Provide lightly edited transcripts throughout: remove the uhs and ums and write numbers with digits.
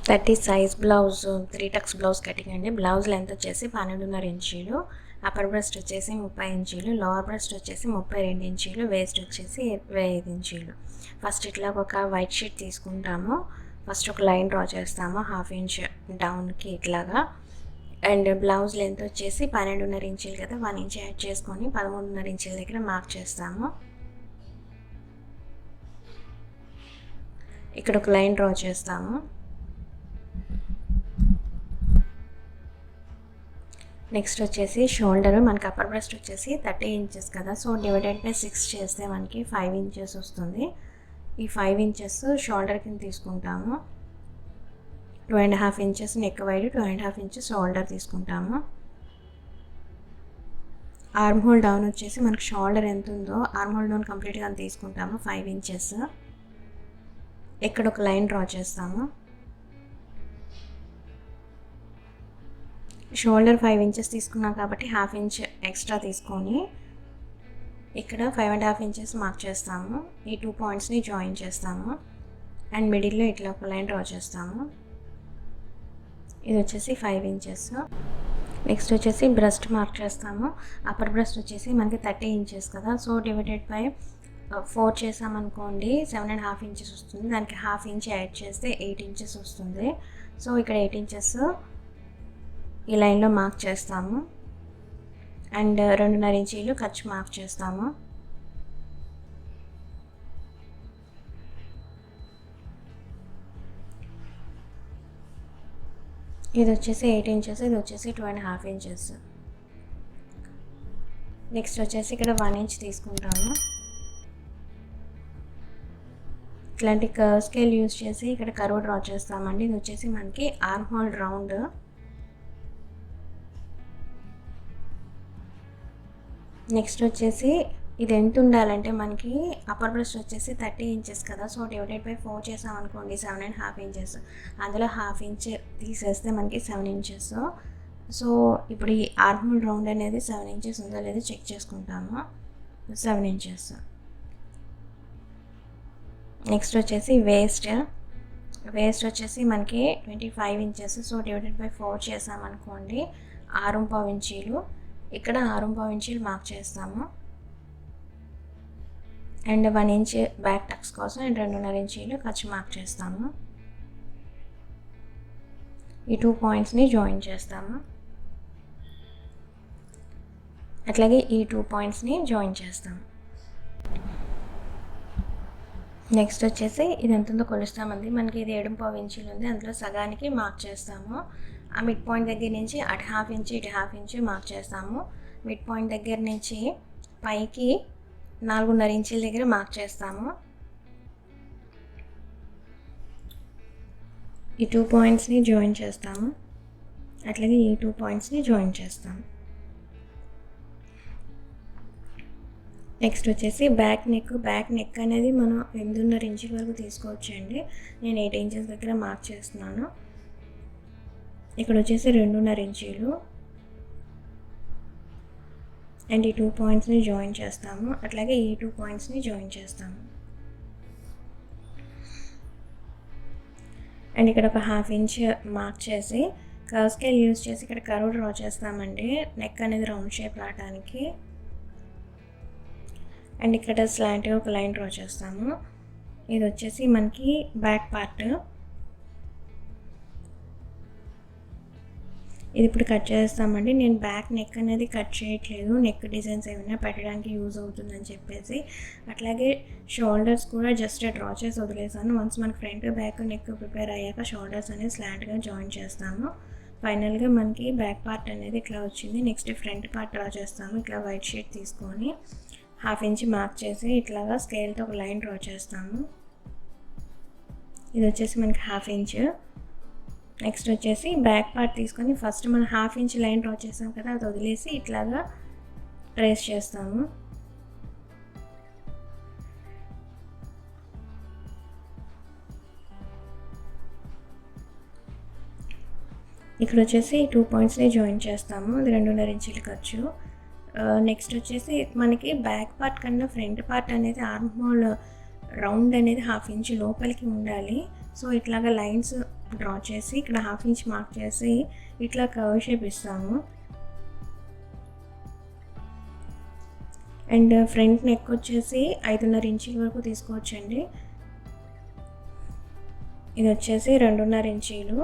30 size blouse 3 tucks blouse cutting అండి. Blouse length వచ్చేసి 12.5 ఇంచీలు, అప్పర్ బ్రెస్ట్ వచ్చేసి 30 ఇంచీలు, లోవర్ బ్రెస్ట్ వచ్చేసి 32 ఇంచీలు, వేస్ట్ వచ్చేసి 25 ఇంచీలు. ఫస్ట్ ఇట్లా ఒక వైట్ షీట్ తీసుకుంటాము. ఫస్ట్ ఒక లైన్ డ్రా చేస్తాము 1/2 ఇంచ్ డౌన్కి ఇట్లాగా. అండ్ బ్లౌజ్ లెంత్ వచ్చేసి 12.5 ఇంచీలు కదా, 1 ఇంచ్ యాడ్ చేసుకొని 13.5 ఇంచీల దగ్గర మార్క్ చేస్తాము. ఇక్కడ ఒక లైన్ డ్రా చేస్తాము. నెక్స్ట్ వచ్చేసి షోల్డర్, మనకి అప్పర్ బ్రెస్ట్ వచ్చేసి 30 ఇంచెస్ కదా, సో డివైడెడ్ బై 6 చేస్తే మనకి 5 ఇంచెస్ వస్తుంది. ఈ 5 ఇంచెస్ షోల్డర్ కింద తీసుకుంటాము. 2.5 inches neck wide, 2.5 inches shoulder తీసుకుంటాము. ఆర్మ్ హోల్ డౌన్ వచ్చేసి మనకి షోల్డర్ ఎంత ఉందో ఆర్మ్ హోల్ డౌన్ కంప్లీట్గా తీసుకుంటాము 5 ఇంచెస్. ఇక్కడ ఒక లైన్ డ్రా చేస్తాము. షోల్డర్ 5 ఇంచెస్ తీసుకున్నాం కాబట్టి 1/2 ఇంచ్ ఎక్స్ట్రా తీసుకొని ఇక్కడ 5.5 ఇంచెస్ మార్క్ చేస్తాము. ఈ 2 పాయింట్స్ని జాయిన్ చేస్తాము అండ్ మిడిల్లో ఇట్లా ఒక లైన్ డ్రా చేస్తాము. ఇది వచ్చేసి 5 ఇంచెస్. నెక్స్ట్ వచ్చేసి బ్రెస్ట్ మార్క్ చేస్తాము. అప్పర్ బ్రెస్ట్ వచ్చేసి మనకి 30 ఇంచెస్ కదా, సో డివైడెడ్ బై 4 చేసామనుకోండి 7.5 ఇంచెస్ వస్తుంది. దానికి 1/2 ఇంచ్ యాడ్ చేస్తే 8 ఇంచెస్ వస్తుంది. సో ఇక్కడ 8 ఇంచెస్ ఈ లైన్లో మార్క్ చేస్తాము అండ్ 2.5 ఇంచీలు ఖర్చు మార్క్ చేస్తాము. ఇది వచ్చేసి 8 ఇంచెస్, ఇది వచ్చేసి 2.5 ఇంచెస్. నెక్స్ట్ వచ్చేసి ఇక్కడ 1 ఇంచ్ తీసుకుంటాము. ఇట్లాంటి కర్వ్ స్కేల్ యూజ్ చేసి ఇక్కడ కర్వ్ డ్రా చేస్తామండి. ఇది వచ్చేసి మనకి ఆర్మ్ హోల్ రౌండ్. నెక్స్ట్ వచ్చేసి ఇది ఎంత ఉండాలంటే మనకి అప్పర్ బ్రెస్ట్ వచ్చేసి 30 ఇంచెస్ కదా, సో డివైడెడ్ బై 4 చేసామనుకోండి 7.5 ఇంచెస్. అందులో 1/2 ఇంచ్ తీసేస్తే మనకి 7 ఇంచెస్. సో ఇప్పుడు ఈ ఆర్మ్ హోల్ రౌండ్ అనేది 7 ఇంచెస్ ఉందో లేదో చెక్ చేసుకుంటాము. 7 ఇంచెస్. నెక్స్ట్ వచ్చేసి వేస్ట్ వచ్చేసి మనకి 25 ఇంచెస్. సో డివైడెడ్ బై 4 చేసామనుకోండి 6.5 ఇంచీలు. ఇక్కడ 6.5 ఇంచీలు మార్క్ చేస్తాము అండ్ 1 ఇంచ్ బ్యాక్ టక్స్ కోసం అండ్ 2.5 ఇంచీలు ఖర్చు మార్క్ చేస్తాము. ఈ 2 పాయింట్స్ని జాయిన్ చేస్తాము. అట్లాగే ఈ 2 పాయింట్స్ని జాయిన్ చేస్తాము. నెక్స్ట్ వచ్చేసి ఇది ఎంత ఉందో కొలుస్తామండి. మనకి ఇది 7.5 ఇంచీలు ఉంది, అందులో సగానికి మార్క్ చేస్తాము. ఆ మిడ్ పాయింట్ దగ్గర నుంచి అటు 1/2 ఇంచ్ ఇటు 1/2 ఇంచ్ మార్క్ చేస్తాము. మిడ్ పాయింట్ దగ్గర నుంచి పైకి 4.5 ఇంచీల దగ్గర మార్క్ చేస్తాము. ఈ 2 పాయింట్స్ని జాయిన్ చేస్తాము. అట్లాగే ఈ 2 పాయింట్స్ని జాయిన్ చేస్తాము. నెక్స్ట్ వచ్చేసి బ్యాక్ నెక్ అనేది మనం 8.5 ఇంచుల వరకు తీసుకోవచ్చు అండి. నేను 8 ఇంచెస్ దగ్గర మార్క్ చేస్తున్నాను. ఇక్కడ వచ్చేసి 2.5 ఇంచీలు అండ్ ఈ 2 పాయింట్స్ని జాయిన్ చేస్తాము. అట్లాగే ఈ 2 పాయింట్స్ని జాయిన్ చేస్తాము. అండ్ ఇక్కడ ఒక 1/2 ఇంచ్ మార్క్ చేసి కర్వ్ స్కేల్ యూజ్ చేసి ఇక్కడ కర్వ్ డ్రా చేస్తామండి, నెక్ అనేది రౌండ్ షేప్ రావడానికి. అండ్ ఇక్కడ స్లాంట్గా ఒక లైన్ డ్రా చేస్తాము. ఇది వచ్చేసి మనకి బ్యాక్ పార్ట్. ఇది ఇప్పుడు కట్ చేస్తామండి. నేను బ్యాక్ నెక్ అనేది కట్ చేయట్లేదు, నెక్ డిజైన్స్ ఏమైనా పెట్టడానికి యూజ్ అవుతుందని చెప్పేసి. అట్లాగే షోల్డర్స్ కూడా జస్ట్ డ్రా చేసి వదిలేసాను. వన్స్ మనకి ఫ్రంట్ బ్యాక్ నెక్ ప్రిపేర్ అయ్యాక షోల్డర్స్ అనేది స్లాంట్గా జాయిన్ చేస్తాము. ఫైనల్గా మనకి బ్యాక్ పార్ట్ అనేది ఇట్లా వచ్చింది. నెక్స్ట్ ఫ్రంట్ పార్ట్ డ్రా చేస్తాము. ఇట్లా వైట్ షీట్ తీసుకొని 1/2 ఇంచ్ మార్క్ చేసి ఇట్లాగా స్కేల్తో ఒక లైన్ డ్రా చేస్తాము. ఇది వచ్చేసి మనకి 1/2 ఇంచ్. నెక్స్ట్ వచ్చేసి బ్యాక్ పార్ట్ తీసుకొని ఫస్ట్ మనం 1/2 ఇంచ్ లైన్ డ్రా చేస్తాం కదా, అది వదిలేసి ఇట్లాగా ట్రేస్ చేస్తాము. ఇక్కడ వచ్చేసి 2 పాయింట్స్ని జాయిన్ చేస్తాము. ఇది 2.5 ఇంచీలు ఖర్చు. నెక్స్ట్ వచ్చేసి మనకి బ్యాక్ పార్ట్ కన్నా ఫ్రంట్ పార్ట్ అనేది ఆర్మ్ హోల్ రౌండ్ అనేది 1/2 ఇంచ్ లోపలికి ఉండాలి. సో ఇట్లాగా లైన్స్ డ్రా చేసి ఇక్కడ 1/2 ఇంచ్ మార్క్ చేసి ఇట్లా కర్వ్ షేప్ ఇస్తాము. అండ్ ఫ్రంట్ నెక్ వచ్చేసి 5.5 ఇంచుల వరకు తీసుకోవచ్చండి. ఇది వచ్చేసి 2.5 ఇంచీలు.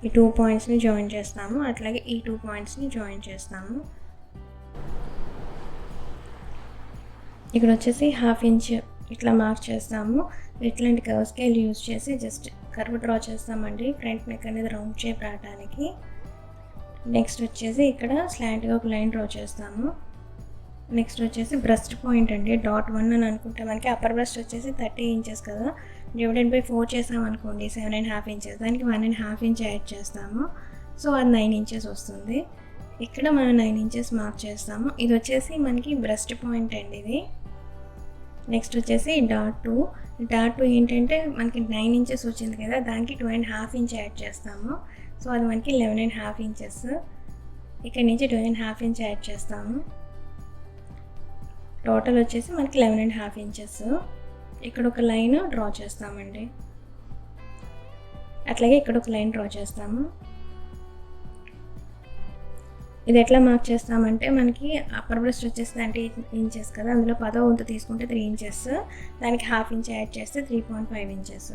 ఈ 2 పాయింట్స్ని జాయిన్ చేస్తాము, అట్లాగే ఈ 2 పాయింట్స్ని జాయిన్ చేస్తాము. ఇక్కడ వచ్చేసి 1/2 ఇంచ్ ఇట్లా మార్క్ చేస్తాము. ఇట్లాంటి కర్వ్ స్కేల్ యూజ్ చేసి జస్ట్ కర్వ్ డ్రా చేస్తామండి, ఫ్రంట్ నెక్ అనేది రౌండ్ షేప్ రావడానికి. నెక్స్ట్ వచ్చేసి ఇక్కడ స్లాంట్గా ఒక లైన్ డ్రా చేస్తాము. నెక్స్ట్ వచ్చేసి బ్రస్ట్ పాయింట్ అండి, డాట్ 1 అని అనుకుంటే మనకి అప్పర్ బ్రస్ట్ వచ్చేసి 30 ఇంచెస్ కదా, డివైడెడ్ బై 4 చేసామనుకోండి 7.5 ఇంచెస్, దానికి 1.5 ఇంచ్ యాడ్ చేస్తాము. సో అది 9 ఇంచెస్ వస్తుంది. ఇక్కడ మనం 9 ఇంచెస్ మార్క్ చేస్తాము. ఇది వచ్చేసి మనకి బ్రస్ట్ పాయింట్ అండి ఇది. నెక్స్ట్ వచ్చేసి డాట్ 2 ఏంటంటే మనకి 9 ఇంచెస్ వచ్చింది కదా, దానికి 2.5 ఇంచ్ యాడ్ చేస్తాము. సో అది మనకి 11.5 ఇంచెస్. ఇక్కడ నుంచి 2.5 ఇంచ్ యాడ్ చేస్తాము. టోటల్ వచ్చేసి మనకి 11.5 ఇంచెస్. ఇక్కడ ఒక లైన్ డ్రా చేస్తామండి, అట్లాగే ఇక్కడ ఒక లైన్ డ్రా చేస్తాము. ఇది ఎట్లా మార్క్ చేస్తామంటే మనకి అప్పర్ బ్రెస్ట్ వచ్చేసి 30 ఇంచెస్ కదా, అందులో 10వ వంతు తీసుకుంటే 3 ఇంచెస్, దానికి 1/2 ఇంచ్ యాడ్ చేస్తే 3.5 inches.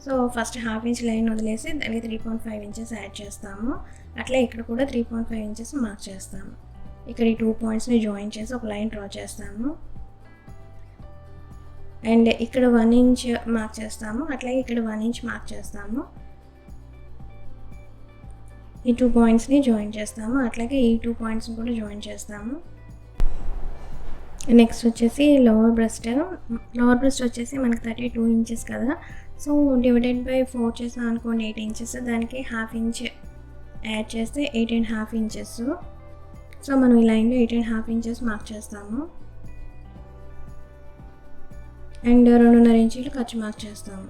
So first 1/2 inch line వదిలేసి దానికి 3.5 ఇంచెస్ యాడ్ చేస్తాము. అట్లా ఇక్కడ కూడా 3.5 ఇంచెస్ మార్క్ చేస్తాము. ఇక్కడ ఈ 2 పాయింట్స్ని జాయిన్ చేసి ఒక లైన్ డ్రా చేస్తాము. అండ్ ఇక్కడ 1 ఇంచ్ మార్క్ చేస్తాము, అట్లాగే ఇక్కడ 1 ఇంచ్ మార్క్ చేస్తాము. ఈ 2 పాయింట్స్ని జాయిన్ చేస్తాము, అట్లాగే ఈ 2 పాయింట్స్ని కూడా జాయిన్ చేస్తాము. నెక్స్ట్ వచ్చేసి లోవర్ బ్రెస్ట్ వచ్చేసి మనకి 32 ఇంచెస్ కదా, సో డివైడెడ్ బై 4 చేసాం అనుకోండి 8 ఇంచెస్, దానికి 1/2 ఇంచ్ యాడ్ చేస్తే 8.5 ఇంచెస్. సో మనం ఈ లైన్లో 8.5 ఇంచెస్ మార్క్ చేస్తాము. అండ్ 2.5 ఇంచులు ఖర్చు మార్క్ చేస్తాము.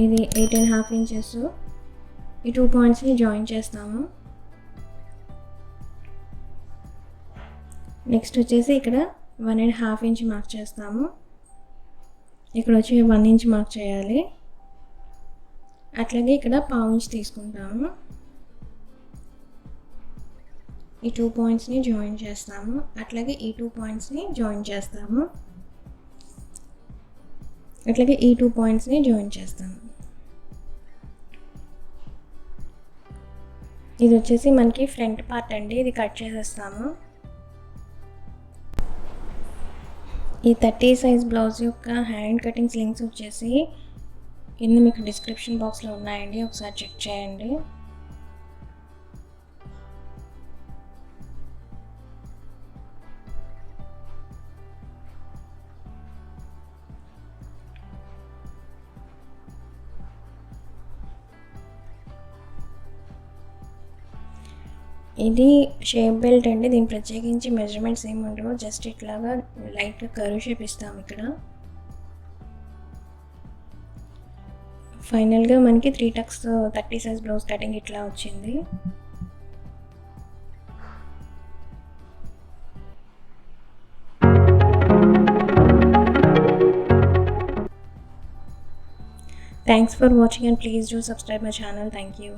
ఇది 8.5 ఇంచెస్. ఈ 2 పాయింట్స్ని జాయిన్ చేస్తాము. నెక్స్ట్ వచ్చేసి ఇక్కడ 1.5 ఇంచ్ మార్క్ చేస్తాము. ఇక్కడ వచ్చి 1 ఇంచ్ మార్క్ చేయాలి. అట్లాగే ఇక్కడ 1/2 ఇంచ్ తీసుకుంటాము. ఈ 2 పాయింట్స్ని జాయిన్ చేస్తాము, అట్లాగే ఈ 2 పాయింట్స్ని జాయిన్ చేస్తాము, అట్లాగే ఈ 2 పాయింట్స్ని జాయిన్ చేస్తాము. ఇది వచ్చేసి మనకి ఫ్రంట్ పార్ట్ అండి, ఇది కట్ చేసేస్తాము. ఈ 30 సైజ్ బ్లౌజ్ యొక్క హ్యాండ్ కటింగ్స్ లింక్స్ వచ్చేసి కింద మీకు డిస్క్రిప్షన్ బాక్స్లో ఉన్నాయండి, ఒకసారి చెక్ చేయండి. ఇది షేప్ బెల్ట్ అండి, దీని ప్రత్యేకించి మెజర్మెంట్స్ ఏమి ఉండవు, జస్ట్ ఇట్లాగా లైట్గా కర్వ్ షేప్ ఇస్తాము. ఇక్కడ ఫైనల్గా మనకి 3 టక్స్ 30 సైజ్ బ్లౌజ్ కటింగ్ ఇట్లా వచ్చింది. Thanks for watching and please do subscribe my channel. Thank you.